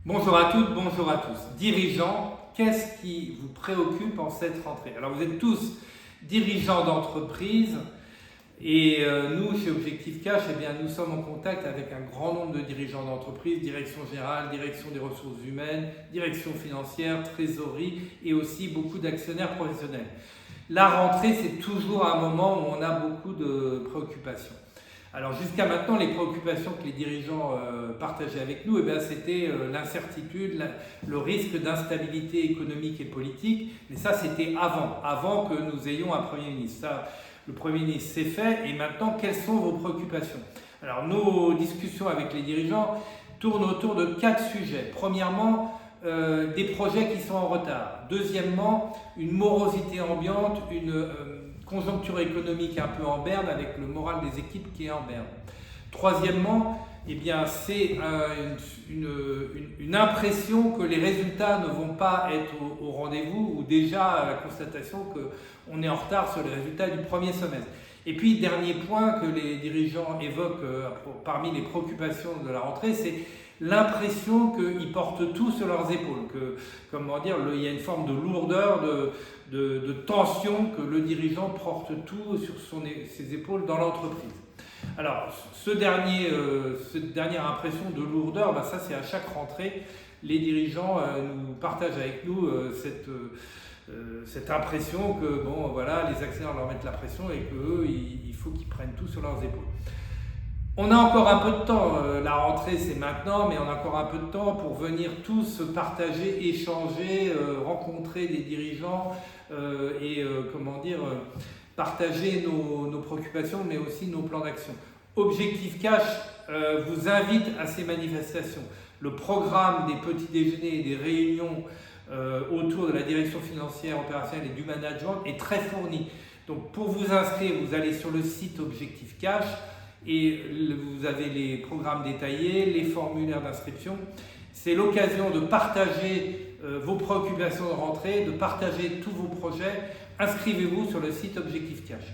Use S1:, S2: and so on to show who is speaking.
S1: Bonjour à toutes, bonjour à tous. Dirigeants, qu'est-ce qui vous préoccupe en cette rentrée? Alors vous êtes tous dirigeants d'entreprise et nous, chez Objectif Cash, eh bien, nous sommes en contact avec un grand nombre de dirigeants d'entreprise, direction générale, direction des ressources humaines, direction financière, trésorerie et aussi beaucoup d'actionnaires professionnels. La rentrée, c'est toujours un moment où on a beaucoup de préoccupations. Alors jusqu'à maintenant, les préoccupations que les dirigeants partageaient avec nous, c'était l'incertitude, le risque d'instabilité économique et politique. Mais ça, c'était avant que nous ayons un Premier ministre. Ça, le Premier ministre, c'est fait. Et maintenant, quelles sont vos préoccupations? Alors nos discussions avec les dirigeants tournent autour de 4 sujets. Premièrement, des projets qui sont en retard. Deuxièmement, une morosité ambiante, une conjoncture économique un peu en berne avec le moral des équipes qui est en berne. Troisièmement, c'est une impression que les résultats ne vont pas être au rendez-vous ou déjà la constatation qu'on est en retard sur les résultats du premier semestre. Et puis, dernier point que les dirigeants évoquent parmi les préoccupations de la rentrée, c'est l'impression qu'ils portent tout sur leurs épaules, il y a une forme de lourdeur, de tension, que le dirigeant porte tout sur ses épaules dans l'entreprise. Alors, cette dernière impression de lourdeur, ça c'est à chaque rentrée, les dirigeants nous partagent avec nous cette impression que les actionnaires leur mettent la pression et qu'eux, il faut qu'ils prennent tout sur leurs épaules. On a encore un peu de temps, la rentrée c'est maintenant, mais on a encore un peu de temps pour venir tous partager, échanger, rencontrer des dirigeants partager nos préoccupations, mais aussi nos plans d'action. Objectif Cash vous invite à ces manifestations. Le programme des petits déjeuners et des réunions autour de la direction financière, opérationnelle et du management est très fourni. Donc pour vous inscrire, vous allez sur le site Objectif Cash et vous avez les programmes détaillés, les formulaires d'inscription. C'est l'occasion de partager vos préoccupations de rentrée, de partager tous vos projets. Inscrivez-vous sur le site Objectif Cash.